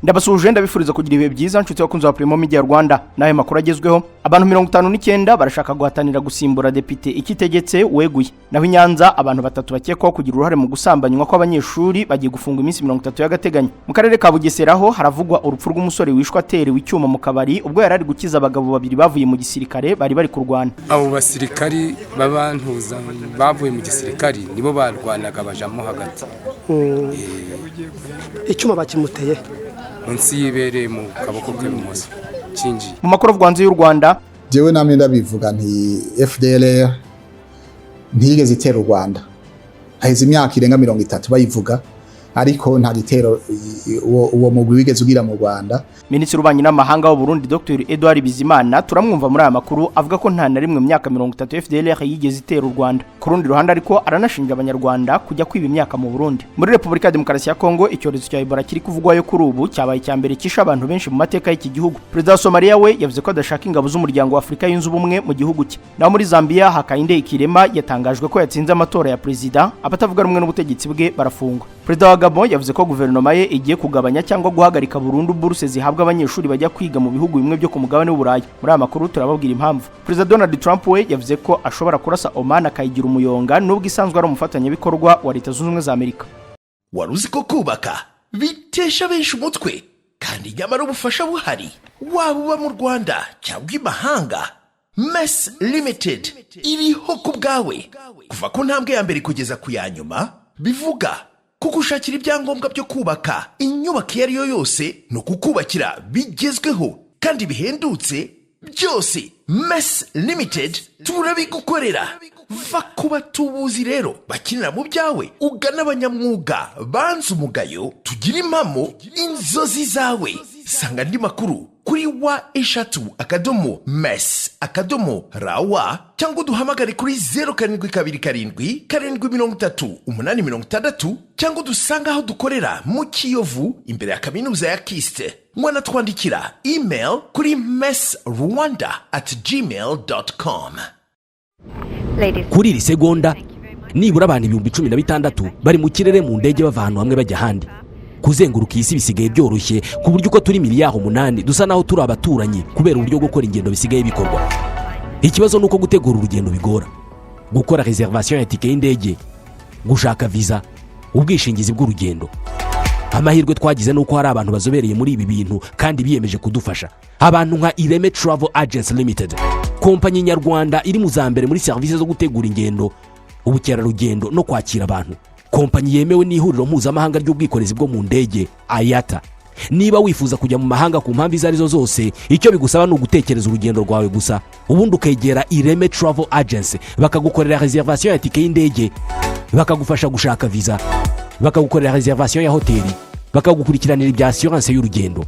Ndabasuje ndabifuriza kugira ibihe byiza nshuti bakunze wa Primo Media Rwanda nayo makuru agezweho. Abantu 59 barashaka guhatanira gusimbura depite ikitegetse weguye. Naho Nyanza abantu batatu bakekwaho kugira uruhare mu gusambanywa kw'abanyeshuri bagiye gufunga iminsi 30 y'agateganyo. Mu karere ka Bugeseraho haravugwa urupfu rw'umusore wishwa aterewe icyuma mu kabari ubwo yari ari gukiza abagabo babiri bavuye mu gisirikare bari kurwana. Abo basirikari babantuza bavuye mu gisirikare nibo barwanaga bajamo hagati. Icyuma bakimuteye munsi yibereye mu kaboko k'ibumoso cinji. Mu makuru rwanze y'u Rwanda jewe namwe ndabivuga nti FDLR ntigeze itera u Rwanda haheze imyaka irenga 30 bayivuga ariko nta gitero uwo mugwi wigeze ugira mu Rwanda. Minisitiri w'Ububanyi n'Amahanga w'u Burundi Dr Edouard Bizimana turamwumva muri aya makuru avuga ko nta na rimwe mu myaka 30 FDLR yigeze itera u Rwanda. Ku rundi ruhande ariko aranashinja abanyarwanda kujya kwiba imyaka mu Burundi. Muri Republika ya Demokarasi ya Kongo icyorezo cya Ebola kiri kuvugwayo kuri ubu cyabaye cyambere kisha abantu benshi mu mateka y'iki gihugu. Perezida wa Somalia we yavuze ko adashaka ingabo z'umuryango wa Afrika yunze ubumwe mu gihugu cye. Naho muri Zambia Hakainde Ikirema yatangajwe ko yatsinze amatora ya president abatavuga rumwe n'ubutegetsi bwe barafungwa. Perezida wa Gabon yavuze ko guverinoma ye igiye kugabanya cyangwa guhagarika burundu buruse zihabwa abanyeshuri bajya kwiga mu bihugu bimwe byo ku mugabane w'Uburayi. Muri aya makuru turababwira impamvu. Perezida Donald Trump we yavuze ko ashobora kurasa Oman akayigira umuyonga nubwo isanzwe ari umufatanyabikorwa wa Leta Zunze Ubumwe za Amerika. Waruzi ko kubaka bitesha benshi umutwe kandi nyamara ubufasha buhari waba uba mu Rwanda cyangwa imahanga. Mess Limited iriho ku bwawe kuva ku ntambwe ya mbere kugeza ku ya nyuma. Bivuga kugushakira ibyangombwa byo kubaka inyubako iyo ari yo yose no kukubakira bigezweho kandi bihendutse byose. Mess Limited turabigukorera. Va kuba tubuzi rero bakinira mu byawe ugana abanyamwuga banze umugayo tugira impamo inzozi zawe. Sanga ndi makuru kuri wa_mess_rawa cyangwa duhamagare kuri 0727 730 cyangwa dusanga aho dukorera mu Kiyovu imbere ya kaminuza ya Kiste. Mwana twandikira email kuri messrwanda@gmail.com. Kuri iri segonda nibura abantu 16,000 bari mu kirere mu ndege bava ahantu hamwe bajya ahandi. Kuzenguruka isi bisigaye byoroshye ku buryo uko turi miliyari 8 dusa naho turi abaturanyi kubera uburyo gukora ingendo bisigaye bikorwa. Ikibazo nuko gutegura urugendo bigora. Gukora reservation ya ticket y'indege, gushaka visa, ubwishingizi bw'urugendo. Amahirwe twagize nuko hari abantu bazobereye muri ibi bintu kandi biyemeje kudufasha. Abantu nka Ireme Travel Agents Limited, kompanyi nyarwanda iri mu zambere muri service zo gutegura ingendo, ubukerarugendo no kwakira abantu. Kompanyi yemewe n'ihuriro mpuzamahanga ry'ubwikorezi bwo mu ndege IATA. Niba wifuza kujya mu mahanga ku mpamvu izo arizo zose, icyo bigusaba ni ugutekereza urugendo rwawe gusa, ubundi ukegera Ireme Travel Agency bakagukorera reservation ya ticket y'indege, bakagufasha gushaka visa, bakagukorera reservation ya hoteli, bakagukurikiranira ibya assurance y'urugendo.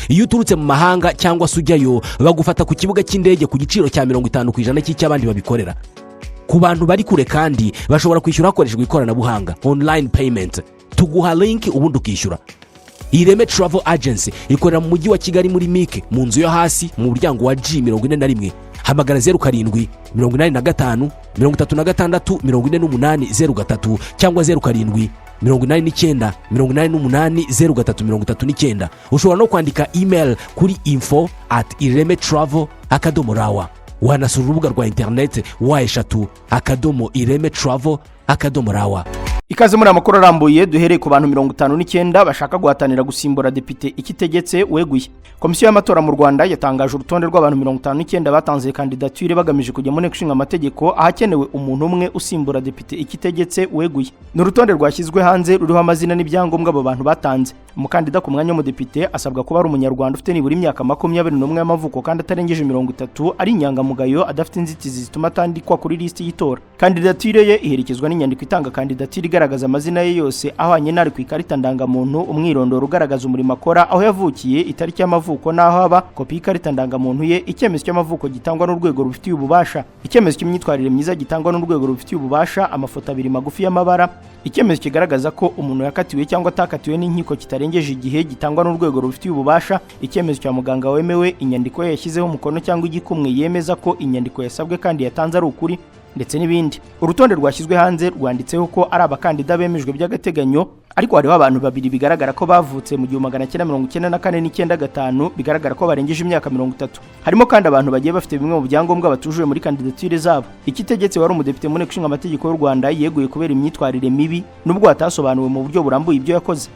Iyo uturutse mu mahanga cyangwa sujyayo bagufata ku kibuga cy'indege ku giciro cya 50% cy'abandi babikorera. Ku bantu bari kure kandi bashobora kwishyura hakoreshejwe ikoranabuhanga online payment. Tuguha link ubundi ukishyura. Ireme Travel Agency ikorera mu mujyi wa Kigali muri Mike mu nzu yo hasi mu muryango wa G41. Hamagara 07 85 36 48 cyangwa 07 89 88 Ushobora no kwandika email kuri info@iremetravel.rawa. Wanasura urubuga rwa internet wa@iremetravel.rawa. Ikaze muri amakuru arambuye duhereye ku bantu 59 bashaka guhatanira gusimbura depite ikitegetse weguye. Komisiyo y'amatora mu Rwanda yatangaje urutonde rw'abantu 59 batanze kandidature bagamije kujya mu nteko ishinga amategeko ahakenewe umuntu umwe usimbura depite ikitegetse weguye. Ni urutonde rwashyizwe hanze ruriho amazina n'ibyangombwa abo bantu batanze. Umukandida ku mwanya w'umudepite asabwa kuba ari umunyarwanda ufite nibura imyaka 21 y'amavuko kandi atarengeje 30, ari inyangamugayo, adafite inzitizi zituma atandikwa kuri liste y'itora. Kandidature ye iherekezwa n'inyandiko itanga kandidature igaragaza amazina ye yose ahwanye n'ari ku ikarita ndangamuntu, umwirondoro ugaragaza umurimo akora, aho yavukiye, itariki y'amavuko n'aho aba, kopi y'ikarita ndangamuntu ye, icyemezo cy'amavuko gitangwa n'urwego rubifitiye ububasha, icyemezo cy'imyitwarire myiza gitangwa n'urwego rubifitiye ububasha, amafoto abiri magufi y'amabara, icyemezo kigaragaza ko umuntu yakatiwe cyangwa atakatiwe n'inkiko kitarengeje igihe gitangwa n'urwego rubifitiye ububasha, icyemezo cya muganga wemewe, inyandiko yashyizeho umukono cyangwa igikumwe yemeza ko inyandiko yasabwe kandi yatanze ari ukuri, ndetse n'ibindi. Urutonde rwashyizwe hanze rwanditseho ko ari abakandida bemejwe by'agateganyo, ariko hariho abantu babiri bigaragara ko bavutse mu 1994 n'95 bigaragara ko barengeje imyaka 30. Harimo kandi abantu bagiye bafite bimwe mu byangombwa batujuje muri kandidatire zabo. Ikitegetse wari umudepite mu nteko ishinga amategeko y'u Rwanda yeguye kubera imyitwarire mibi nubwo atasobanuwe mu buryo burambuye ibyo yakoze.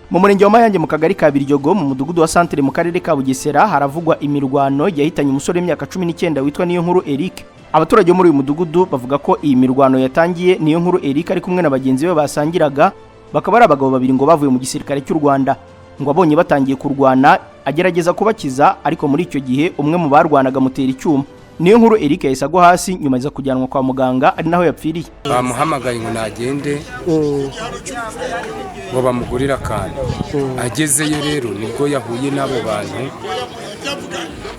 Mu murenge wa Mayange mu kagari ka Biryogo mu mudugudu wa Centre mu karere ka Bugesera haravugwa imirwano yahitanye umusore w'imyaka 19 witwa Niyonkuru Eric. Abaturage muri uyu mudugudu bavuga ko iyi mirwano yatangiye Niyonkuru Eric ari kumwe n'abagenzi be basangiraga, bakaba ari abagabo babiri ngo bavuye mu gisirikare cy'u Rwanda. Ngo abonye batangiye kurwana agerageza kubakiza, ariko muri icyo gihe umwe mu barwanaga mutera icyuma. Niyonkuru Eric yahise agwa hasi nyuma aza kujyanwa kwa muganga ari naho yapfiriye. Bamuhamagaye ngo nagende ngo bamugurira akantu. Agezeyo rero nibwo yahuye n'abo bantu,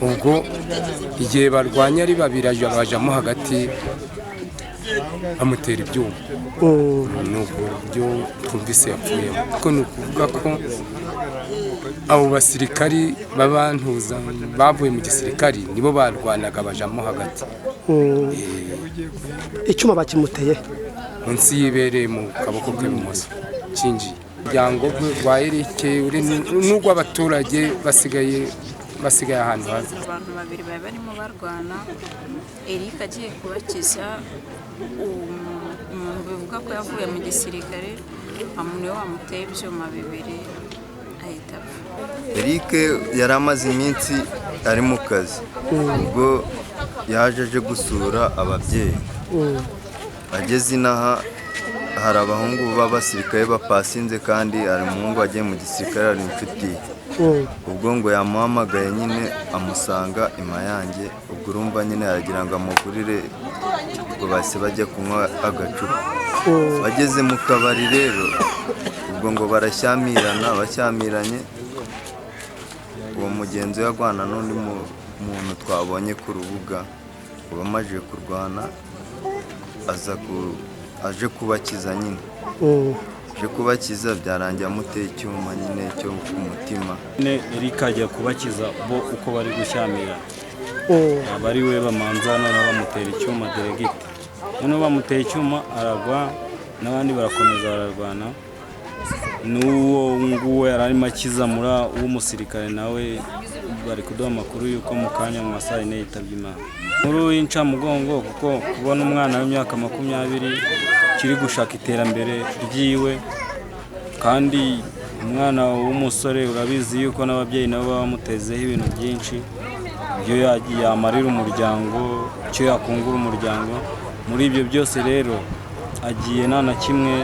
ubwo igihe barwanya ari babiri bajamo hagati bamutera ibyuma. Nubwo byo twumvise yapfuyemo, kuko ni ukuvuga ko abo basirikari babantuza bavuye mu gisirikari nibo barwanaga bajamo hagati. Icyuma bakimuteye munsi yibereye mu kaboko k'ibumoso cinji. Ryango rwa Eric n'ubwo abaturage basigaye ahantu hazi. Abantu babiri barimo barwana, Eric agiye kubakiza umuntu bivuga ko yavuye mu gisirikare, amuntu wamuteye ibyuma bibiri ahita apfa. Eric yari amaze iminsi ari mu kazi, ubwo yaje aje gusura ababyeyi. Ageze inaha hari abahungu b'abasirikare bapasinze, kandi hari umuhungu wagiye mu gisirikare ari inshuti. Ubwo ngo yamuhamagaye nyine amusanga i Mayange, ubwo urumva nyine aragira ngo amugurire ngo base bajya kunywa agacupa. Bageze mu kabari rero ubwo ngo bashyamiranye, uwo mugenzi we agwana n'undi muntu twabonye ku rubuga, uba amaze kurwana aje kubakiza nyine. Aje kubakiza byarangiye amuteye icyuma nyine cyo ku mutima. Eric agiye kubakiza bo uko bari gushyamira, abari we bamanza noneho bamutera icyuma deregite. Noneho bamuteye icyuma aragwa, n'abandi barakomeza bararwana. N'uwo nguwo yari arimo akiza muri w'umusirikare nawe bari kuduha amakuru yuko mu kanya mu masaha 4 yitabye Imana. Nkuru y'incamugongo kuko kubona umwana w'imyaka 20 kiri gushaka iterambere ryiwe, kandi umwana w'umusore urabizi yuko n'ababyeyi nabo bamutezeho ibintu byinshi byo yamarira umuryango, cyo yakungura umuryango. Muri ibyo byose rero agiye nta na kimwe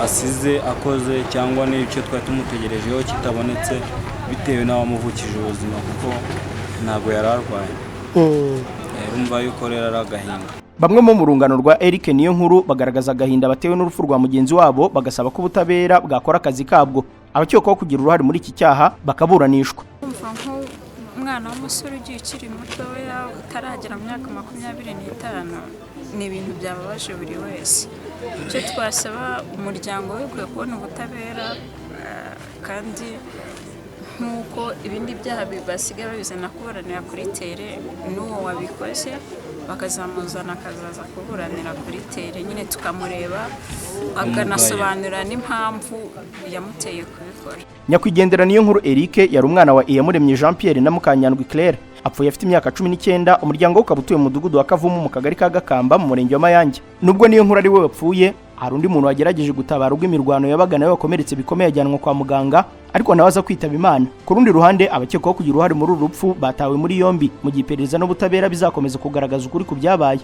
asize akoze, cyangwa n'icyo twari tumutegerejeho kitabonetse bitewe n'abamuvukije ubuzima, kuko ntabwo yari arwaye. Urumva yuko rero ari agahinda. Bamwe mu rungano rwa Eric Niyonkuru bagaragaza agahinda batewe n'urupfu rwa mugenzi wabo, bagasaba ko ubutabera bwakora akazi kabwo, abakekwaho kugira uruhare muri iki cyaha bakaburanishwa. Umwana w'umusore ugiye ukiri mutoya utaragera mu myaka 25 ni ibintu byababaje buri wese. Icyo twasaba umuryango we kubona ubutabera, kandi nk'uko ibindi byaha basigaye babizana kuburanira kuri tere, n'uwo wabikoze bakazamuzana akazaza kuburanira kuri tere, nyine tukamureba akanasobanura n'impamvu yamuteye kubikora. Nyakwigendera Niyonkuru Eric yari umwana wa Iyamuremye Jean Pierre na Mukanyandwi Claire, apfuye afite imyaka 19. Umuryango ukaba utuye mu mudugudu wa Kavumu mu kagari ka Gakamba mu murenge wa Mayange. Nubwo Niyonkuru ari we wapfuye, hari undi muntu wagerageje gutabara ubwo imirwano yabaga nawe wakomeretse bikomeye ajyanwa kwa muganga, ariko nawe aza kwitaba Imana. Ku rundi ruhande abakekwaho kugira uruhare muri uru rupfu batawe muri yombi, mu gihe iperereza n'ubutabera bizakomeza kugaragaza ukuri ku byabaye.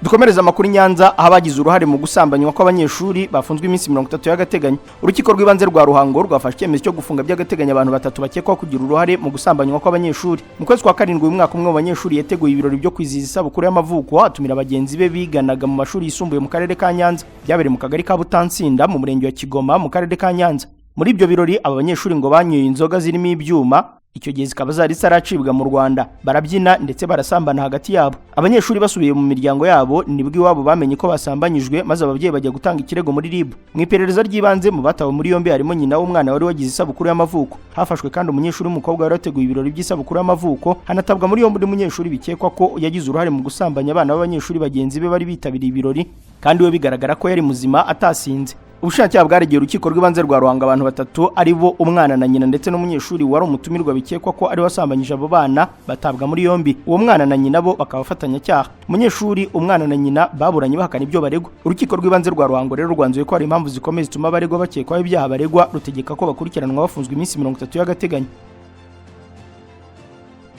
Dukomereza amakuru Nyanza, aho abagize uruhare mu gusambanywa kw'abanyeshuri bafunzwe iminsi 30 y'agateganyo. Urukiko rw'ibanze rwa Ruhango rwafashe icyemezo cyo gufunga by'agateganyo abantu 3 bakekwaho kugira uruhare mu gusambanywa kw'abanyeshuri. Mu kwezi kwa 7 umwaka umwe w'abanyeshuri yateguye ibirori byo kwizihiza isabukuru y'amavuko, atumira abagenzi be biganaga mu mashuri yisumbuye mu karere ka Nyanza. Byabereye mu kagari ka Butansinda mu murenge wa Kigoma mu karere ka Nyanza. Muri ibyo birori aba banyeshuri ngo banyoye inzoga zirimo ibyuma, icyo gihe zikaba zari zaracibwa mu Rwanda. Barabyina ndetse barasambana hagati yabo. Abanyeshuri basubiye mu miryango yabo nibwo iwabo bamenye ko basambanyijwe, maze ababyeyi bajya gutanga ikirego muri RIB. Mu iperereza ry'ibanze mu batawe muri yombi harimo nyina w'umwana wari wagize isabukuru y'amavuko. Hafashwe kandi umunyeshuri w'umukobwa wari wateguye ibirori by'isabukuru y'amavuko, hanatabwa muri yombi umunyeshuri bikekwa ko yagize uruhare mu gusambanya abana b'abanyeshuri bagenzi be bari bitabiriye ibirori, kandi we bigaragara ko yari muzima atasinze. Ubushinjacyaha bwaregeye urukiko rw'ibanze rwa Ruhango abantu batatu ari bo umwana na nyina ndetse n'umunyeshuri wari umutumirwa bikekwa ko ari wasambanyije abo bana batabwa muri yombi. Uwo mwana na nyina bo bakaba bafatanyacyaha. Umunyeshuri, umwana na nyina baburanye bahakana ibyo baregwa. Urukiko rw'ibanze rwa Ruhango rero rwanzuye ko hari impamvu zikomeye zituma abaregwa bakekwaho ibyaha baregwa, rutegeka ko bakurikiranwa bafunzwe iminsi 30 y'agateganyo.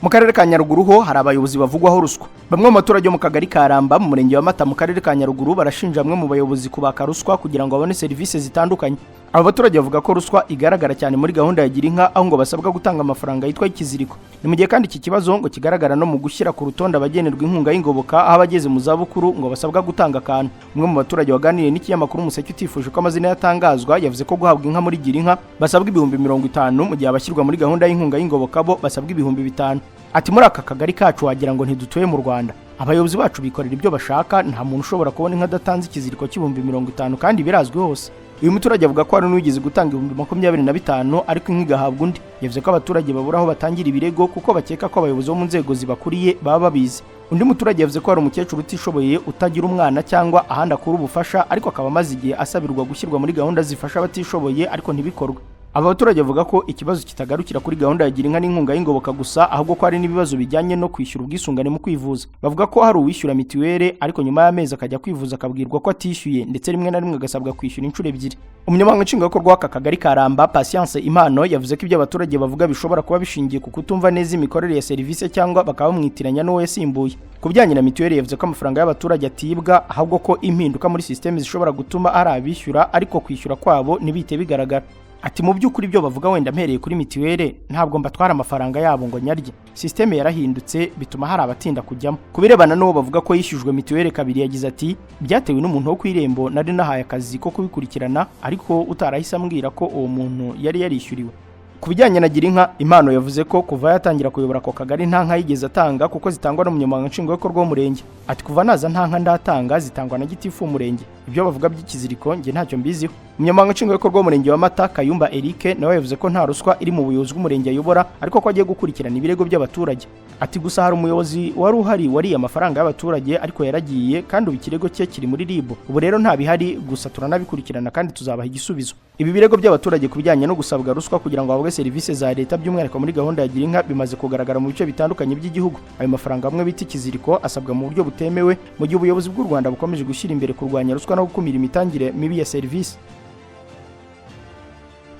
Mu karere ka Nyaruguru ho hari abayobozi bavugwaho ruswa. Bamwe mu baturage bo mu kagari ka Ramba mu murenge wa Mata mu karere ka Nyaruguru barashinja bamwe mu bayobozi kubaka ruswa kugira ngo babone serivisi zitandukanye. Abo baturage bavuga ko ruswa igaragara cyane muri gahunda ya Girinka, aho ngo basabwa gutanga amafaranga yitwa ikiziriko. Ni mu gihe kandi iki kibazo ngo kigaragara no mu gushyira ku rutonde abagenerwa inkunga y'ingoboka, aho abageze mu zabukuru ngo basabwa gutanga akantu. Umwe mu baturage waganiriye n'ikinyamakuru Umuseke utifuje ko amazina yatangazwa yavuze ko guhabwa inka muri Girinka basabwa 50,000 mu gihe abashyirwa muri gahunda y'inkunga y'ingoboka bo basabwa 5,000. Ati muri aka kagari kacu wagira ngo ntidutuye mu Rwanda. Abayobozi bacu bikorera ibyo bashaka, nta muntu ushobora kubona inka datanze ikiziriko cy'50,000 kandi birazwi hose. Uyu muturage avuga ko hari n'ugize gutanga 25,000 ariko inka igahabwa undi. Yavuze ko abaturage babura aho batangira ibirego kuko bakeka ko abayobozi bo mu nzego zibakuriye baba babizi. Undi muturage yavuze ko hari umukecuru utishoboye utagira umwana cyangwa ahandi akura ubufasha, ariko akaba amaze igihe asabirwa gushyirwa muri gahunda zifasha abatishoboye ariko ntibikorwe. Aba baturage bavuga ko ikibazo kitagarukira kuri gahunda ya Girinka n'inkunga y'ingoboka gusa, ahubwo ko hari n'ibibazo bijyanye no kwishyura ubwisungane mu kwivuza. Bavuga ko hari uwishyura mitiwere ariko nyuma y'amezi akajya kwivuza akabwirwa ko atishyuye, ndetse rimwe na rimwe agasabwa kwishyura inshuro ebyiri. Umunyamabanga nshingwabikorwa w'aka kagari ka Ramba Patience Impano yavuze ko ibyo abaturage bavuga bishobora kuba bishingiye ku kutumva neza imikorere ya serivisi cyangwa bakaba bamwitiranya n'uwo yasimbuye. Ku bijyanye na mitiwere yavuze ko amafaranga y'abaturage atibwa, ahubwo ko impinduka muri systeme zishobora gutuma ari abishyura ariko kwishyura kwabo ntibite bigaragara. Ati mu by'ukuri ibyo bavuga wenda mpereye kuri mitiwere ntabwo mbatwara amafaranga yabo ngo nyarye. Systeme yarahindutse bituma hari abatinda kujyamo. Kubirebana n'uwo bavuga ko yishyujwe mitiwere kabiri yagize ati byatewe n'umuntu wo kwirembo nari nahaye akazi ko kubikurikirana ariko utarahise ambwira ko uwo muntu yari yarishyuriwe. Ku bijyanye na Girinka, Impano yavuze ko kuva yatangira kuyobora ako kagari nta nka yigeze atanga kuko zitangwa n'umunyamabanga nshingwabikorwa w'umurenge. Ati kuva naza nta nka ndatanga, zitangwa na gitifu w'umurenge. Ibyo bavuga by'ikiziriko nge ntacyo mbiziho. Umunyamabanga nshingwabikorwa w'umurenge wa Mata Kayumba Eric nawe yavuze ko nta ruswa iri mu buyobozi bw'umurenge ayobora, ariko ko agiye gukurikirana ibirego by'abaturage. Ati gusa hari umuyobozi wari uhari wariye amafaranga y'abaturage ariko yaragiye, kandi ubu ikirego cye kiri muri RIB. Ubu rero nta bihari, gusa turanabikurikirana kandi tuzabaha igisubizo. Ibi birego by'abaturage ku bijyanye no gusabwa ruswa kugira ngo bahabwe serivisi za leta by'umwihariko muri gahunda ya Girinka bimaze kugaragara mu bice bitandukanye by'igihugu. Ayo mafaranga amwe bita ikiziriko asabwa mu buryo butemewe, mu gihe ubuyobozi bw'u Rwanda bukomeje gushyira imbere kurwanya ruswa no gukumira imitangire mibi ya serivisi.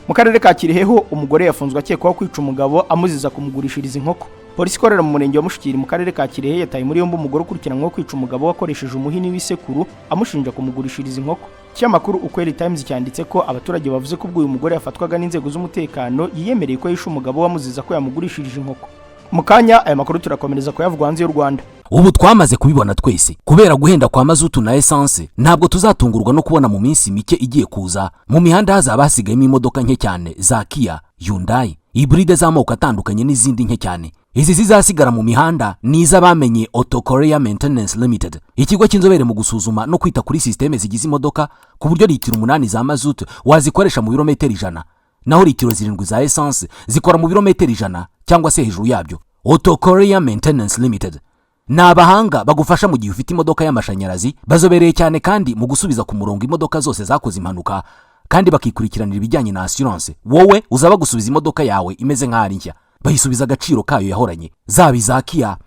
Mu karere ka Kireheho umugore yafunzwe akekwaho kwica umugabo amuziza kumugurishiriza inkoko. Polisi ikorera mu murenge wa Mushikiri mu karere ka Kirehe yataye muri yombi umugore ukurikiranweho kwica umugabo wakoresheje umuhini w'isekuru amushinja kumugurishiriza inkoko. Ikinyamakuru Ukweli Times cyanditse ko abaturage bavuze ko ubwo uyu mugore yafatwaga n'inzego z'umutekano yiyemereye ko yishe umugabo wamuziza ko yamugurishirije inkoko. Mu kanya aya makuru turakomereza kuyavuga hanze y'u Rwanda. Ubu twamaze kubibona twese kubera guhenda kwa mazutu na essence, ntabwo tuzatungurwa no kubona mu minsi mike igiye kuza mu mihanda hazaba hasigayemo imodoka nke cyane za Kia, Hyundai, hybride z'amoko atandukanye n'izindi nke cyane. Izi zizasigara mu mihanda niza bamenye Auto Korea Maintenance Limited, ikigo cy'inzobere mu gusuzuma no kwita kuri systeme zigize imodoka, ku buryo litiro 8 za mazutu wazikoresha mu birometero 100, naho litiro 7 za essence zikora mu birometero 100 cyangwa se hejuru yabyo. Auto Korea Maintenance Limited ni abahanga bagufasha mu gihe ufite imodoka y'amashanyarazi, bazobereye cyane kandi mu gusubiza ku murongo imodoka zose zakoze impanuka, kandi bakikurikiranira ibijyanye na assurance. Wowe uzaba gusubiza imodoka yawe imeze nk'ari nshya, bayisubiza agaciro kayo yahoranye, zaba za Kia,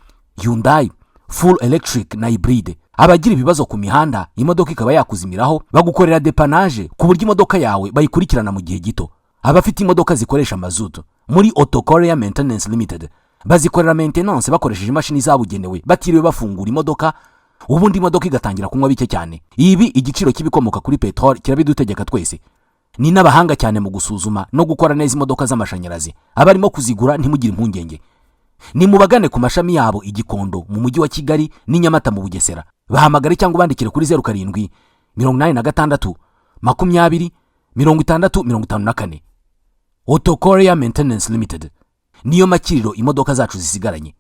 Hyundai, full electric na hybride. Abagira ibibazo ku mihanda imodoka ikaba yakuzimiraho, bagukorera depannage ku buryo imodoka yawe bayikurikirana mu gihe gito. Abafite imodoka zikoresha mazutu muri Auto Korea Maintenance Limited bazikorera maintenance bakoresheje imashini zabugenewe, batiriwe bafungura imodoka, ubundi imodoka igatangira kunywa bike cyane. Ibi igiciro kibikomoka kuri petrol kirabidutegeka twese. Ni n'abahanga cyane mu gusuzuma no gukora neza imodoka z'amashanyarazi. Abarimo kuzigura ntimugire impungenge, ni mubagane ku mashami yabo i Gikondo mu mujyi wa Kigali ni Nyamata mu Bugesera. Bahamagare cyangwa bandikire kuri 07 86 20 60 54. Auto Korea Maintenance Limited niyo makiriro imodoka zacu zisigaranye.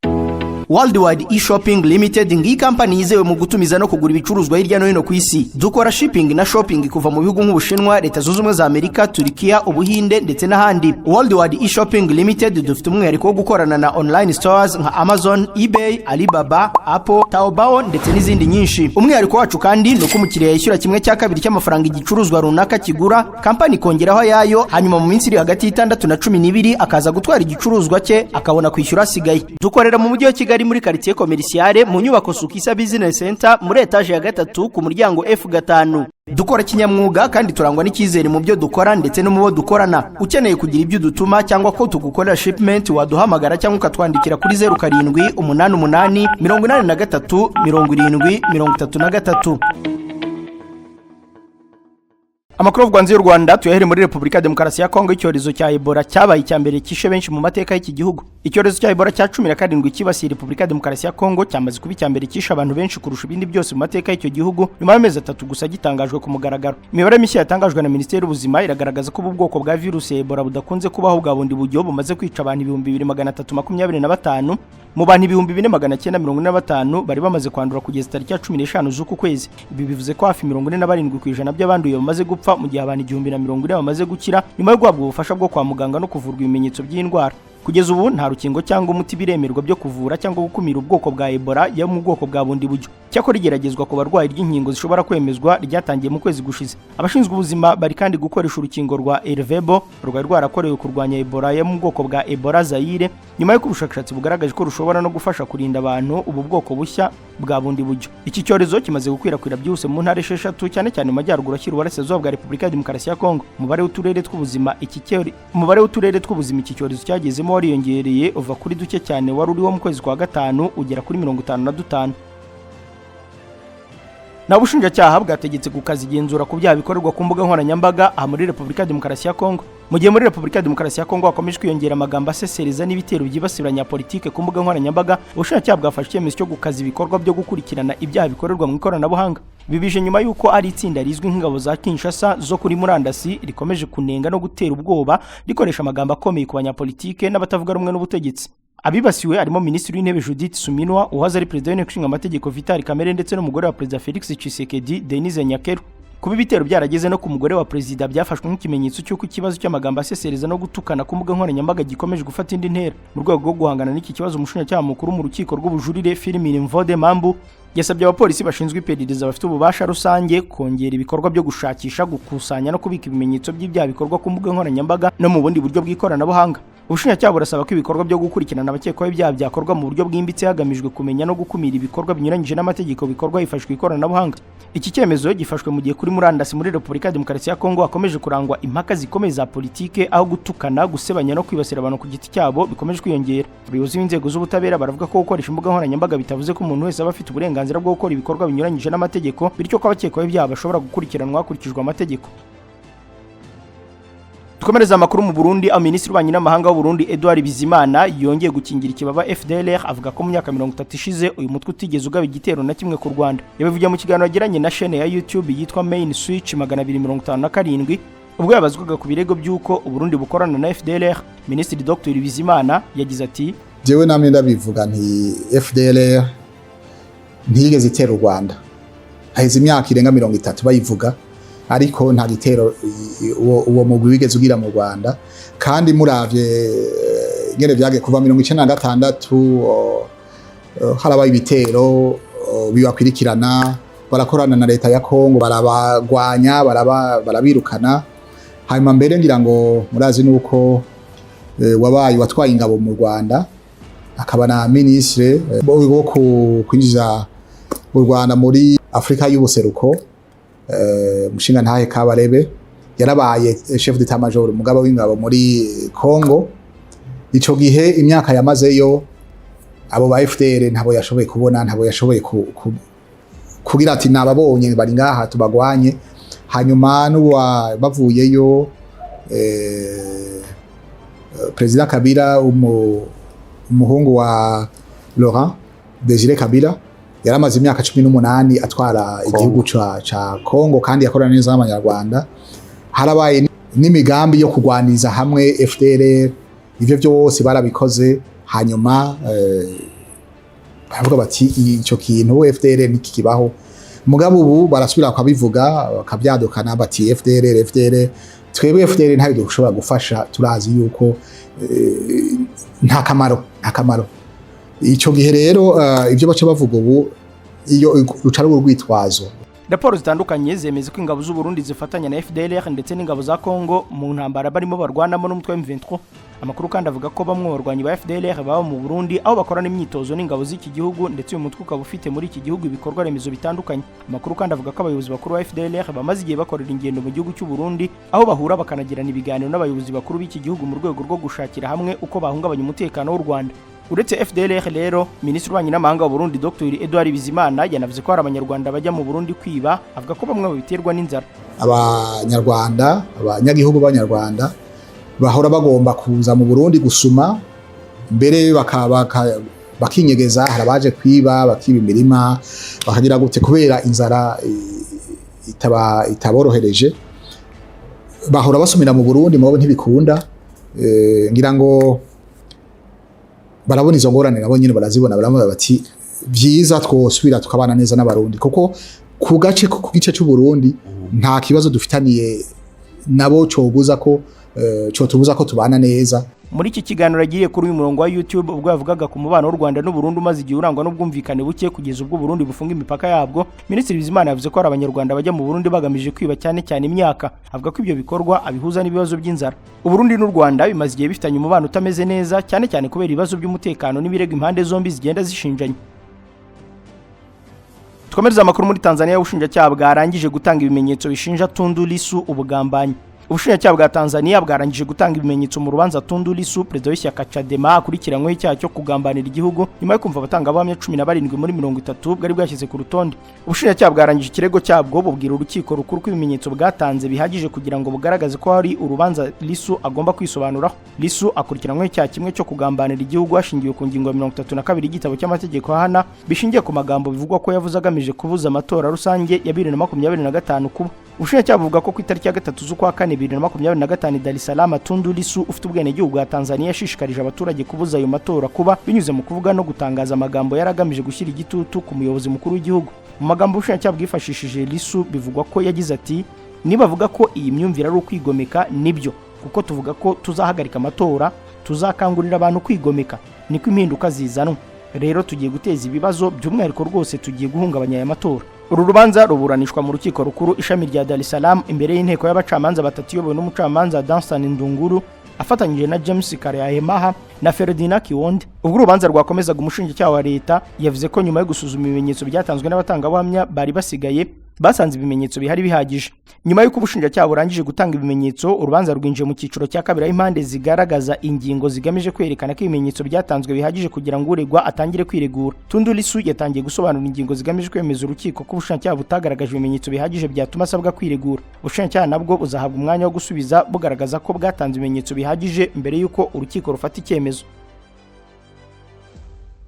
Worldwide e-shopping limited ngiyi company yizewe mu gutumiza no kugura ibicuruzwa hirya no hino ku isi. Dukora shipping na shopping kuva mu bihugu nk'Ubushinwa, Leta Zunze Ubumwe za Amerika, Turkiya, Ubuhinde ndetse n'ahandi. Worldwide e-shopping limited dufite umwihariko wo gukorana na online stores nka Amazon, eBay, Alibaba, Apple, Taobao ndetse n'izindi nyinshi. Umwihariko wacu kandi nuko umukiriya yishyura kimwe cya kabiri cy'amafaranga igicuruzwa runaka kigura, company kongeraho yayo, hanyuma mu minsi iri hagati y'itandatu na 12 akaza gutwara igicuruzwa cye akabona kwishyura asigaye. Dukorera mu mujyi wa Kigali muri quartier commerciale mu nyubako Sukisa Business Center muri etage ya 3 ku muryango F5. Dukora kinyamwuga kandi turangwa n'icyizere mu byo dukora ndetse no mu bo dukorana. Ukeneye kugira ibyo dutuma cyangwa ko tugukorera shipment waduhamagara cyangwa ukatwandikira kuri 0788 83 70 33. Amakuru y'u y'u Rwanda tuyahere muri Republika Demokarasi ya Kongo. Icyorezo cya Ebola cyabaye icyambere kishe benshi mu mateka y'iki gihugu. Icyorezo cya Ebola cya 17 kibasiye Republika Demokarasi ya Kongo cyamaze kuba icyambere kishe abantu benshi kurusha ibindi byose mu mateka y'icyo gihugu nyuma y'amezi 3 gusa gitangajwe ku mugaragaro. Imibare mishya yatangajwe na Minisiteri y'Ubuzima iragaragaza ko ubu bwoko bwa virusi ya Ebola budakunze kubaho bwa bundi buryo bumaze kwica abantu 2325 mu bantu 4945 bari bamaze kwandura kugeza tariki ya 15 z'uku kwezi. Ibi bivuze ko hafi 47% by'abanduye bamaze gupfa mu gihe abantu 1040 bamaze gukira nyuma yo guhabwa ubufasha bwo kwa muganga no kuvurwa ibimenyetso by'indwara. Kugeza ubu nta rukingo cyangwa umuti biremerwa byo kuvura cyangwa gukumira ubwoko bwa Ebola yo mu bwoko bwa bundi buryo. Cyakora igeragezwa ku barwayi ry'inkingo zishobora kwemezwa ryatangiye mu kwezi gushize. Abashinzwe ubuzima bari kandi gukoresha urukingo rwa Ervebo rwari rwarakorewe kurwanya Ebola yo mu bwoko bwa Ebola Zaire nyuma yo ubushakashatsi bugaragaje ko rushobora no gufasha kurinda abantu ubu bwoko bushya bwa bundi buryo. Iki cyorezo kimaze gukwirakwira byose mu ntara 6 cyane cyane mu majyaruguru ashyira uburasirazuba bwa Republika Demokarasi ya Kongo. Umubare w'uturere tw'ubuzima iki cyorezo cyagezemo wariyongereye uva kuri duke cyane wari uriho mu kwezi kwa gatanu ugera kuri 55. Na ubushinjacyaha bwategetse gukaza igenzura ku byaha bikorerwa ku mbuga nkoranyambaga muri Republika Demokarasi ya Kongo. Mu gihe muri Republika Demokarasi ya Kongo hakomeje kwiyongera amagambo asesereza n'ibitero byibasiranya politike ku mbuga nkoranyambaga, ubushinjacyaha bwafashe icyemezo cyo gukaza ibikorwa byo gukurikirana ibyaha bikorerwa mu ikoranabuhanga. Bibije nyuma yuko ari itsinda rizwi nk'ingabo za Kinshasa zo kuri murandasi rikomeje kunenga no gutera ubwoba rikoresha amagambo akomeye ku banyapolitike n'abatavuga rumwe n'ubutegetsi. Abibasiwe arimo Minisitiri w'Intebe Judith Suminwa, uwaza ari Perezida w'Inteko Ishinga Amategeko Vital Kamerhe ndetse n'umugore wa Perezida Felix Tshisekedi Denise Nyakeru. Kuba ibitero byarageze no ku mugore wa Perezida byafashwe nk'ikimenyetso cy'uko ikibazo cy'amagambo asesereza no gutukana ku mbuga nkoranyambaga gikomeje gufata indi ntera. Mu rwego rwo guhangana n'iki kibazo, umushinjacyaha mukuru mu rukiko rw'ubujurire Firmin Mvode Mambu yasabye abapolisi bashinzwe iperereza bafite ububasha rusange kongera ibikorwa byo gushakisha, gukusanya no kubika ibimenyetso by'ibyaha bikorwa ku mbuga nkoranyambaga no mu bundi buryo bw'ikoranabuhanga. Ubushinjacyaha burasaba ko ibikorwa byo gukurikirana abakekwaho ibyaha byakorwa mu buryo bwimbitse hagamijwe kumenya no gukumira ibikorwa binyuranyije n'amategeko bikorwa hifashishwa ikoranabuhanga. Iki cyemezo gifashwe mu gihe kuri murandasi muri Republika Demokarasi ya Kongo hakomeje kurangwa impaka zikomeye za politike aho gutukana, gusebanya no kwibasira abantu ku giti cyabo bikomeje kwiyongera. Abayobozi b'inzego z'ubutabera baravuga ko gukoresha imbuga nkoranyambaga bitavuze ko umuntu wese aba afite uburenganzira bwo gukora ibikorwa binyuranyije n'amategeko, bityo ko abakekwaho ibyaha bashobora gukurikiranwa hakurikijwe amategeko. Dukomereza amakuru mu Burundi, aho Minisitiri w'Ububanyi n'Amahanga w'u Burundi Edouard Bizimana yongeye gukingira ikibaba FDLR avuga ko mu myaka 30 ishize uyu mutwe utigeze ugaba igitero na kimwe ku Rwanda. Yabivugiye mu kiganiro yagiranye na chaîne ya YouTube yitwa Main Switch 257 ubwo yabazwaga ku birego by'uko u Burundi bukorana na FDLR. Minisitiri Dr Bizimana yagize ati: jewe namwe ndabivuga nti FDLR ntigeze itera u Rwanda, haheze imyaka irenga 30 bayivuga, ariko nta gitero uwo mugwi wigeze ugira mu Rwanda. Kandi muravye ngene byage kuva 1996 harabaye ibitero bibakwirikirana, barakorana na leta ya Kongo, barabagwanya, barabirukana. Hanyuma mbere ngira ngo murazi nuko wabaye watwaye ingabo mu Rwanda, akaba na ministre wo kwinjiza u Rwanda muri Afrika y'ubuseruko, mushinga ntahe Kabarebe yarabaye chef d'état major mugaba w'ingabo muri Kongo. Ico gihe imyaka yamazeyo abo ba FDR ntabo yashoboye kubona, ntabo yashoboye kugira ati nababonye bari ngaha tubagwanye. Hanyuma n'uwa bavuyeyo President Kabila umuhungu wa Laurent Desire Kabila yaramaze imyaka 18 atwara igihugu ca Kongo kandi yakorana neza n'abanyarwanda. Harabaye n'imigambi yo kugwaniza hamwe FDR ivyo byose barabikoze hanyuma baravuga bati icyo kintu FDLR ntikibaho mugabo ubu barasubira kwabivuga bakabyadukana bati FDLR twebwe FDLR ntayo dushobora gufasha turazi yuko nta kamaro icyo gihe rero ibyo baca bavuga ubu iyo rucara urwitwazo. Raporo zitandukanye zemeza ko ingabo z'u Burundi zifatanya na FDLR ndetse n'ingabo za Kongo mu ntambara barimo barwanamo n'umutwe M23. Amakuru kandi avuga ko bamwe barwanyi ba FDLR baba mu Burundi aho bakorana imyitozo n'ingabo z'iki gihugu ndetse uyu mutwe ukaba ufite muri iki gihugu ibikorwa remezo bitandukanye. Amakuru kandi avuga ko abayobozi bakuru ba FDLR bamaze igihe bakorera ingendo mu gihugu cy'u Burundi aho bahura bakanagirana ibiganiro n'abayobozi bakuru b'iki gihugu mu rwego rwo gushakira hamwe uko bahungabanya umutekano w'u Rwanda. Uretse FDLR rero Minisitiri w'Ububanyi n'Amahanga wa Burundi Dr Edouard Bizimana yanavuze ko hari abanyarwanda bajya mu Burundi kwiba avuga ko bamwe babiterwa n'inzara. Abanyagihugu b'Abanyarwanda bahora bagomba kuza mu Burundi gusuma mbere bakinyegeza harabaje kwiba bakiba imirima bakagira gute kubera inzara itaborohereje bahora basumira mu Burundi mabo ntibikunda ngira ngo barabona izo ngorane nabo nyine barazibona baravuga bati byiza twosubira tukabana neza n'abarundi kuko ku gice cy'u Burundi nta kibazo dufitaniye nabo cobuza ko tubuza ko tubana neza. Muri iki kiganiro agiriye kuri uyu murongo wa YouTube ubwo yavugaga ku mubano w'u Rwanda n'u Burundi umaze igihe urangwa n'ubwumvikane buke kugeza ubwo Burundi bufunga imipaka yabwo, Minisitiri Bizimana yavuze ko hari abanyarwanda bajya mu Burundi bagamije kwiba cyane imyaka, avuga ko ibyo bikorwa abihuza n'ibibazo by'inzara. U Burundi n'u Rwanda bimaze igihe bifitanye umubano utameze neza cyane kubera ibibazo by'umutekano n'ibirego impande zombi zigenda zishinjanye. Twomereza amakuru muri Tanzania ubushinjacyaha bwarangije gutanga ibimenyetso bishinja Tundu Lissu ubugambanyi. Ubushinjacyaha bwa Tanzania bwarangije gutanga ibimenyetso mu rubanza Tundu Lissu perezida w'ishyaka Chadema akurikiranyweho icyaha cyo kugambanira igihugu nyuma yo kumva abatangabuhamya 17 muri 30 bwari bwashyize ku rutonde. Ubushinjacyaha bwarangije ikirego cyabwo bubwira urukiko rukuru ko ibimenyetso bwatanze bihagije kugira ngo bugaragaze ko hari urubanza Lissu agomba kwisobanuraho. Lissu akurikiranyweho icyaha kimwe cyo kugambanira igihugu hashingiwe ku ngingo ya 32 y'igitabo cy'amategeko hana bishingiye ku magambo bivugwa ko yavuze agamije kubuza amatora rusange ya 2025 kuba. Ubushinjacyaha buvuga ko ku itariki ya 3 z'ukwa 2025 Dar es Salaam Tundu Lissu ufite ubwenegihugu bwa Tanzania yashishikarije abaturage kubuza ayo matora kuba binyuze mu kuvuga no gutangaza amagambo yaragamije gushyira igitutu ku muyobozi mukuru w'igihugu. Mu magambo ubushinjacyaha bwifashishije Lissu bivugwa ko yagize ati niba avuga ko iyi myumvire ari ukwigomeka nibyo kuko tuvuga ko tuzahagarika amatora tuzakangurira abantu kwigomeka niko impinduka zizanwa rero tugiye guteza ibibazo by'umwihariko rwose tugiye guhungabanya aya matora. Uru rubanza ruburanishwa mu rukiko rukuru ishami rya Dar es Salaam imbere y'inteko y'abacamanza batatu yobowe n'umucamanza Danstan Ndunguru afatanyije na James Karayahemaha na Ferdinand Kiwonde. Ubwo urubanza rwakomezaga umushinjacyaha wa leta yavuze ko nyuma yo gusuzuma ibimenyetso byatanzwe n'abatangabuhamya bari basigaye basanze ibimenyetso bihari bihagije. Nyuma y'uko ubushinjacyaha burangije gutanga ibimenyetso urubanza rwinjiye mu cyiciro cya kabiri impande zigaragaza ingingo zigamije kwerekana ko ibimenyetso byatanzwe bihagije kugira ngo uregwa atangire kwiregura. Tundu Lissu yatangiye gusobanura ingingo zigamije kwemeza urukiko ko ubushinjacyaha butagaragaje ibimenyetso bihagije byatuma asabwa kwiregura. Ubushinjacyaha nabwo buzahabwa umwanya wo gusubiza bugaragaza ko bwatanze ibimenyetso bihagije mbere y'uko urukiko rufata icyemezo.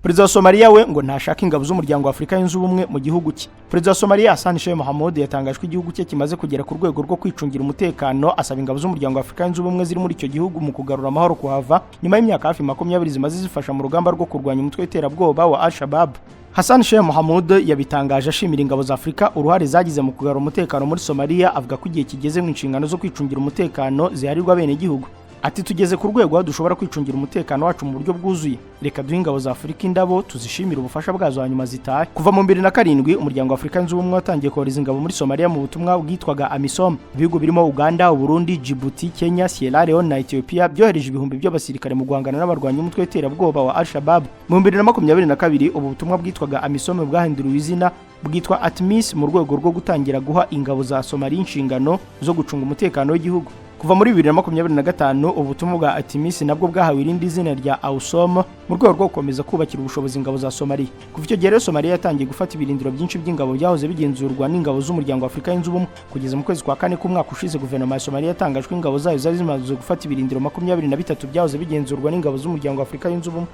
Perezida wa Somalia we ngo ntashaka ingabo z'umuryango wa Afrika yunze ubumwe mu gihugu cye. Perezida wa Somalia Hassan Sheikh Mohamud yatangajwe igihugu cye kimaze kugera ku rwego rwo kwicungira umutekano asaba ingabo z'umuryango wa Afrika yunze ubumwe ziri muri icyo gihugu mu kugarura amahoro kuhava nyuma y'imyaka hafi 20 zimaze zifasha mu rugamba rwo kurwanya umutwe w'iterabwoba wa Al-Shabaab. Hassan Sheikh Mohamud yabitangaje ashimira ingabo za Afrika uruhare zagize mu kugarura umutekano muri Somalia avuga ko igihe kigeze mu inshingano zo kwicungira umutekano ziharirwa bene igihugu. Ati tugeze ku rwego dushobora kwicungira umutekano wacu mu buryo bwuzuye. Reka duhe ingabo za Afrika indabo tuzishimira ubufasha bwazo hanyuma zitahe. Kuva mu 2007 umuryango wa Afrika yunze ubumwe watangiye kohereza ingabo muri Somalia mu butumwa bwitwaga AMISOM. Ibihugu birimo Uganda, Burundi, Djibouti, Kenya, Sierra Leone na Ethiopia byohereje ibihumbi by'abasirikare mu guhangana n'abarwanyi umutwe w'iterabwoba wa Al-Shabaab. Mu 2022 ubu butumwa bwitwaga AMISOM bwahinduriwe izina bwitwa ATMIS mu rwego rwo gutangira guha ingabo za Somalia inshingano zo gucunga umutekano w'igihugu. Kuva muri 2025 ubutumwa bwa ATMIS nabwo bwahawe irindi zina rya AUSOM mu rwego rwo gukomeza kubakira ubushobozi ingabo za Somalia. Kuva icyo gihe Somalia yatangiye gufata ibirindiro byinshi by'ingabo byahoze bigenzurwa n'ingabo z'umuryango wa Afrika yunze ubumwe. Kugeza mu kwezi kwa 4 k'umwaka ushize guverinoma ya Somalia yatangajwe ingabo zayo zari zimaze gufata ibirindiro 23 byahoze bigenzurwa n'ingabo z'umuryango wa Afrika yunze ubumwe.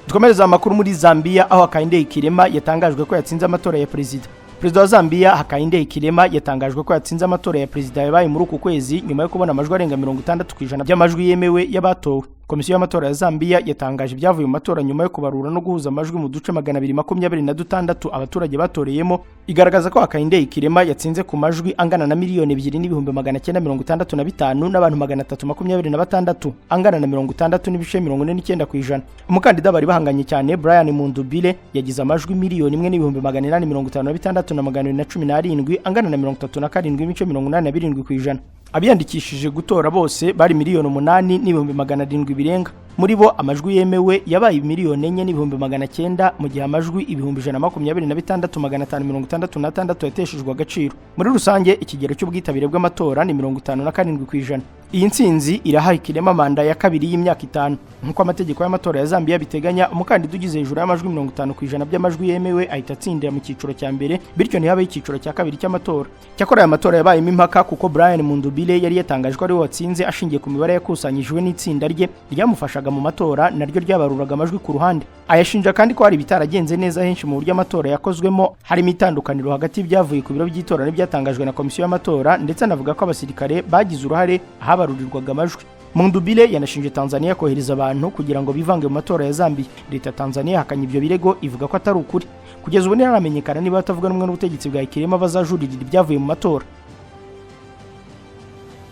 Dukomereza amakuru muri Zambia aho Hakainde Hichilema yatangajwe ko yatsinze amatora ya perezida. Perezida wa Zambia Hakainde Hichilema yatangajwe ko yatsinze amatora ya perezida yabaye muri uku kwezi nyuma yo kubona amajwi arenga 60% by'amajwi yemewe y'abatowe. Komisiyo y'amatora ya Zambia yatangaje ibyavuye mu matora nyuma yo kubarura no guhuza amajwi mu duce 226 abaturage batoreyemo, igaragaza ko Hakainde Hichilema yatsinze ku majwi angana na 2,965 n'abantu 326 angana na 60.49%. Umukandida bari bahanganye cyane Brian Mundubile yagize amajwi 1,856,217 angana na 37.87%. Abiyandikishije gutora bose bari 8,700,000 birenga. Muri bo amajwi yemewe yabaye 4,400,900 mu gihe amajwi 126,566 yateshejwe agaciro. Muri rusange ikigero cy'ubwitabire bw'amatora ni 57%. Iyi ntsinzi iraha Hichilema manda ya kabiri y'imyaka 5. Nkuko amategeko y'amatora ya Zambia biteganya, umukandida ugize hejuru y'amajwi 50% by'amajwi yemewe ahita atsindira mu cyiciro cya mbere, bityo ntihabe icyiciro cya kabiri cy'amatora. Cyakora aya matora yabayemo impaka kuko Brian Mundubile yari yatangaje ko ari we watsinze ashingiye ku mibare yakusanyijwe n'itsinda rye ryamufashaga mu matora naryo ryabaruraga amajwi ku ruhande. Ayashinja kandi ko hari bitaragenze neza henshi mu buryo amatora yakozwemo, harimo itandukaniro hagati y'ibyavuye ku biro by'itora n'ibyatangajwe na komisiyo y'amatora, ndetse anavuga ko abasirikare bagize uruhare ahabarurirwaga amajwi. Mundubile yanashinje Tanzania kohereza abantu kugira ngo bivange mu matora ya Zambia. Leta Tanzania hakanye ibyo birego ivuga ko atari ukuri. Kugeza ubu ntiharamenyekana niba batavuga rumwe n'ubutegetsi bwa Hichilema bazajuririra ibyavuye mu matora.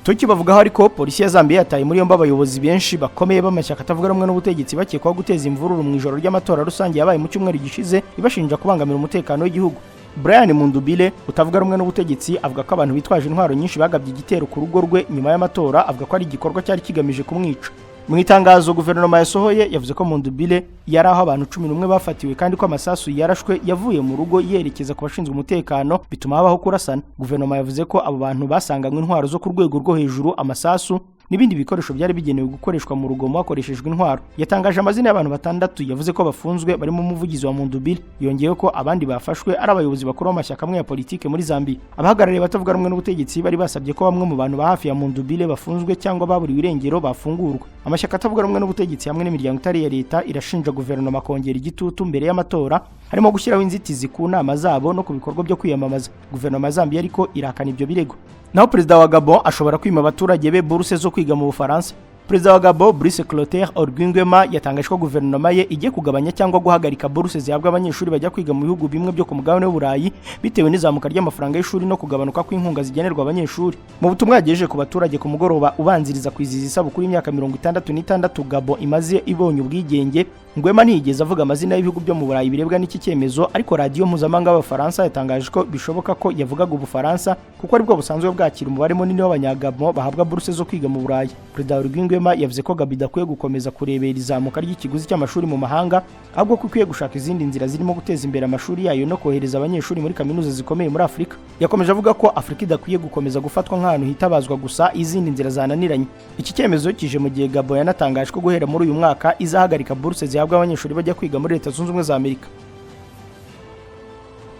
Tukibavugaho ariko polisi ya Zambia yataye muri yombi abayobozi benshi bakomeye b'amashyaka atavuga rumwe n'ubutegetsi bakekwaho guteza imvururu mu ijoro ry'amatora rusange yabaye mu cyumweru gishize, ibashinja kubangamira umutekano w'igihugu. Brian Mundubile utavuga rumwe n'ubutegetsi avuga ko abantu bitwaje intwaro nyinshi bagabye igitero ku rugo rwe nyuma y'amatora, avuga ko ari igikorwa cyari kigamije kumwica. Mu itangazo guverinoma yasohoye yavuze ko Mundubile yari aho abantu 11 bafatiwe kandi ko amasasu yarashwe yavuye mu rugo yerekeza ku bashinzwe umutekano, bituma habaho kurasana. Guverinoma yavuze ko abo bantu basanganywe intwaro zo ku rwego rwo hejuru, amasasu n'ibindi bikoresho byari bigenewe gukoreshwa mu rugomo hakoreshejwe intwaro. Yatangaje amazina y'abantu 6 yavuze ko bafunzwe barimo umuvugizi wa Mundubile. Yongeyeho ko abandi bafashwe ari abayobozi bakuru b'amashyaka amwe ya politike muri Zambia. Abahagarariye batavuga rumwe n'ubutegetsi bari basabye ko bamwe mu bantu ba hafi ya Mundubile bafunzwe cyangwa baburiwe irengero bafungurwa. Amashyaka atavuga rumwe n'ubutegetsi hamwe n'imiryango itari ya leta irashinja guverinoma kongera igitutu mbere y'amatora, harimo gushyiraho inzitizi ku nama zabo no ku bikorwa byo kwiyamamaza. Guverinoma ya Zambia ariko irakana ibyo birego. Naho perezida wa Gabon ashobora kwima abaturage be buruse zo kwiga mu Bufaransa. Perezida wa Gabon Brice Clotaire Oligui yatangaje ko guverinoma ye igiye kugabanya cyangwa guhagarika buruse zihabwa abanyeshuri bajya kwiga mu bihugu bimwe byo ku mugabane w'Uburayi bitewe n'izamuka ry'amafaranga y'ishuri no kugabanuka kw'inkunga zigenerwa abanyeshuri. Mu butumwa yagejeje ku baturage ku mugoroba ubanziriza kwizihiza isabukuru y'imyaka 66 Gabon imaze ibonye ubwigenge, Nguema ntiyigeze avuga amazina y'ibihugu byo mu Burayi birebwa n'iki cyemezo, ariko radio mpuzamahanga y'Abafaransa yatangaje ko bishoboka ko yavugaga Ubufaransa kuko aribwo busanzwe bwakira umubare munini w'abanyagabon bahabwa buruse zo kwiga mu Burayi. Perezida Oligui yavuze ko Gabon idakwiye gukomeza kurebera izamuka ry'ikiguzi cy'amashuri mu mahanga, ahubwo ko ikwiye gushaka izindi nzira zirimo guteza imbere amashuri yayo no kohereza abanyeshuri muri kaminuza zikomeye muri Afurika. Yakomeje avuga ko Afurika idakwiye gukomeza gufatwa nk'ahantu hitabazwa gusa izindi nzira zananiranye. Iki cyemezo kije mu gihe Gabon yanatangaje ko guhera muri uyu mwaka izahagarika buruse zihabwa abanyeshuri bajya kwiga muri Leta Zunze Ubumwe za Amerika.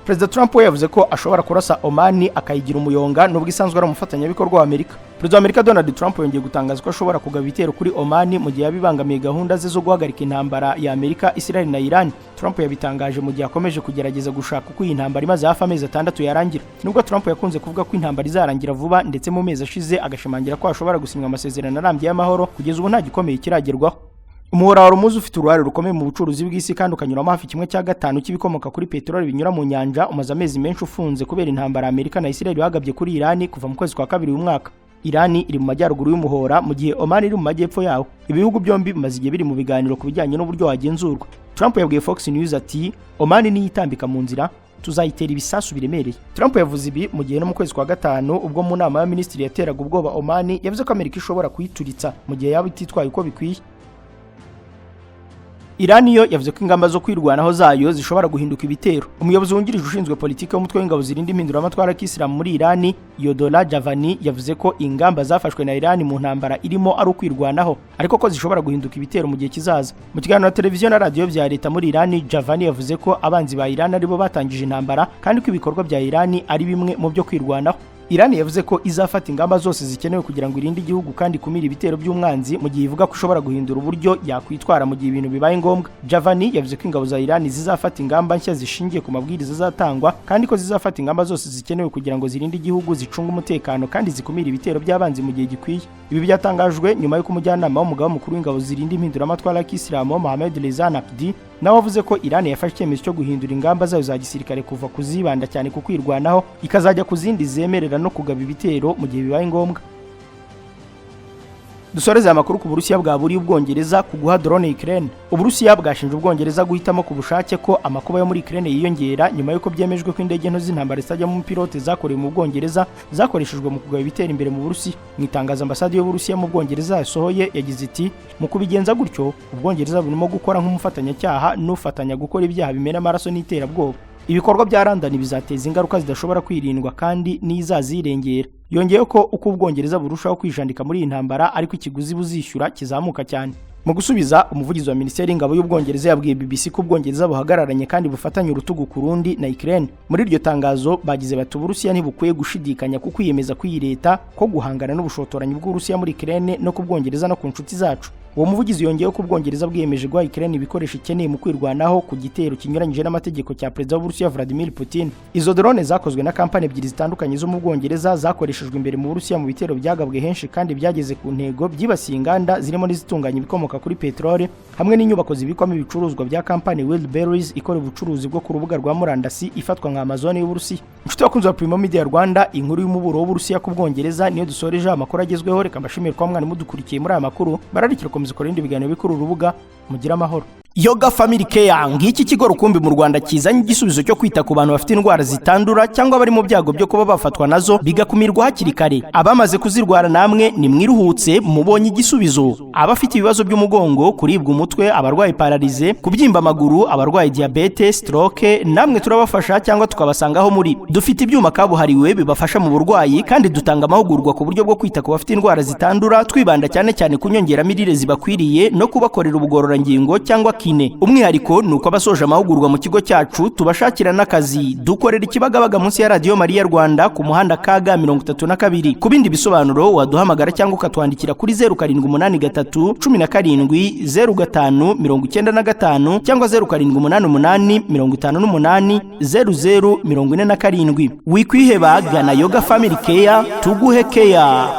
Perezida Trump yavuze ko ashobora kurasa Oman akayigira umuyonga nubwo isanzwe ari umufatanyabikorwa wa Amerika. Perezida wa Amerika Donald Trump yongeye gutangaza ko ashobora kugaba ibitero kuri Oman mu gihe yabibangamiye gahunda ze zo guhagarika intambara ya Amerika, Israel na Iran. Trump yabitangaje mu gihe akomeje kugerageza gushaka uko iyi ntambara imaze hafi amezi 6 yarangira. Nubwo Trump yakunze kuvuga ko intambara izarangira vuba ndetse mu mezi ashize agashimangira ko ashobora gusinya amasezerano arambye y'amahoro, kugeza ubu nta gikomeye kiragerwaho. Umuhora wa Hormuz ufite uruhare rukomeye mu bucuruzi bw'isi kandi ukanyuramo hafi 1/5 cy'ibikomoka kuri peteroli binyura mu nyanja, umaze amezi menshi ufunze kubera intambara Amerika na Israel bagabye kuri Iran kuva mu kwezi kwa kabiri uyu mwaka. Iran iri mu majyaruguru y'umuhora mu gihe Oman iri mu majyepfo yawo. Ibihugu byombi bimaze igihe biri mu biganiro ku bijyanye n'uburyo wagenzurwa. Trump yabwiye Fox News ati Oman ni yitambika mu nzira tuzayitera ibisasu biremereye. Trump yavuze ibi mu gihe no mu kwezi kwa gatanu ubwo mu nama ya minisitiri yateraga ubwoba Oman, yavuze ko Amerika ishobora kuyituritsa mu gihe yaba ititwaye uko bikwiye. Iran yo yavuze ko ingamba zo kwirwanaho zayo zishobora guhinduka ibitero. Umuyobozi wungirije ushinzwe politiki w'umutwe w'ingabo zirinda impinduramatwara k'Isilamu muri Iran, Yodola Javani, yavuze ko ingamba zafashwe na Iran mu ntambara irimo ari ukwirwanaho, ariko ko zishobora guhinduka ibitero mu gihe kizaza. Mu kiganiro na televiziyo na radio bya leta muri Iran, Javani yavuze ko abanzi ba Iran aribo batangije intambara kandi ko ibikorwa bya Iran ari bimwe mu byo kwirwanaho. Iran yavuze ko izafata ingamba zose zikenewe kugira ngo irinde igihugu kandi kumira ibitero by'umwanzi mu gihe ivuga ko ishobora guhindura uburyo yakwitwara mu gihe ibintu bibaye ngombwa. Javani yavuze ko ingabo za Iran zizafata ingamba nshya zishingiye ku mabwiriza zatangwa kandi ko zizafata ingamba zose zikenewe kugira ngo zirinde igihugu, zicunge umutekano kandi zikumira ibitero by'abanzi mu gihe gikwiye. Ibi byatangajwe nyuma y'uko umujyanama w'umugaba mukuru w'ingabo zirinda impinduramatwara ya Kisilamu Mohammed Reza Naqvi nawe avuze ko Iran yafashe icyemezo cyo guhindura ingamba zayo za gisirikare kuva kuzibanda cyane ku kwirwanaho ikazajya ku zindi zemerera no kugaba ibitero mu gihe bibaye ngombwa. Dusoreze amakuru ku Burusiya bwaburiye Ubwongereza ku guha drone Ukraine. Uburusiya bwashinje Ubwongereza guhitamo ku bushake ko amakuba yo muri Ukraine yiyongera nyuma y'uko byemejwe ko indege nto z'intambara zitajya mu pilote zakorewe mu Bwongereza zakoreshejwe mu kugaba ibitero imbere mu Burusiya. Mu itangazo ambasade y'Uburusiya mu Bwongereza yasohoye yagize iti mu kubigenza gutyo Ubwongereza burimo gukora nk'umufatanyacyaha n'ufatanya gukora ibyaha bimena amaraso n'iterabwoba. Ibikorwa bya London bizateza ingaruka zidashobora kwirindwa kandi n'izazirengera. Yongeyeho ko uko Ubwongereza burushaho kwijandika muri iyi ntambara ariko ikiguzi buzishyura kizamuka cyane. Mu gusubiza, umuvugizi wa Minisiteri y'Ingabo y'Ubwongereza yabwiye BBC ko Ubwongereza buhagararanye kandi bufatanye urutugu ku rundi na Ukraine. Muri iryo tangazo bagize bati Uburusiya ntibukwiye gushidikanya ku kwiyemeza kw'iyi leta ko guhangana n'ubushotoranyi bw'Uburusiya muri Ukraine no ku Bwongereza no ku nshuti zacu. Uwo muvugizi yongeyeho ko Ubwongereza bwiyemeje guha Ukraine ibikoresho ikeneye mu kwirwanaho ku gitero kinyuranyije n'amategeko cya Perezida w'Uburusiya Vladimir Putin. Izo drone zakozwe na kampani ebyiri zitandukanye zo mu Bwongereza zakoreshejwe imbere mu Burusiya mu bitero byagabwe henshi kandi byageze ku ntego, byibasiye inganda zirimo n'izitunganya ibikomoka kuri petrole hamwe n'inyubako zibikwamo ibicuruzwa bya kampani Wildberries ikora ubucuruzi bwo ku rubuga rwa murandasi ifatwa nka Amazon y'Uburusiya. Inshuti bakunze wa Primo Media Rwanda, inkuru y'umuburo w'Uburusiya ku Bwongereza niyo dusoreje amakuru agezweho. Reka mbashimire ko mwana mudukurikiye muri aya makuru. Bararikira komeza ibindi biganiro bikuru urubuga. Mugira amahoro. Yoga Family Care, ngiki kigo rukumbi mu Rwanda kizanye igisubizo cyo kwita ku bantu bafite indwara zitandura cyangwa bari mu byago byo kuba bafatwa nazo bigakumirwa hakiri kare. Abamaze kuzirwara namwe ni mwiruhutse, mubonye igisubizo. Abafite ibibazo by'umugongo, kuribwa umutwe, abarwaye paralize, kubyimba amaguru, abarwaye diabete, stroke, namwe turabafasha cyangwa tukabasangaho muri. Dufite ibyuma kabuhariwe bibafasha mu burwayi kandi dutanga amahugurwa ku buryo bwo kwita ku bafite indwara zitandura, twibanda cyane cyane kunyongera mirire zibakwiriye no kubakorera ubugororangingo cyangwa kine. Umwihariko nuko abasoje amahugurwa mu kigo cyacu tubashakira n'akazi. Dukorera Kibagabaga munsi ya Radio Maria Rwanda ku muhanda kaga 32. Ku bindi bisobanuro waduhamagara cyangwa ukatwandikira kuri 0783 17 05 95 cyangwa 0788 58 00 47. Wikwiheba, gana Yoga Family Care tuguhe care.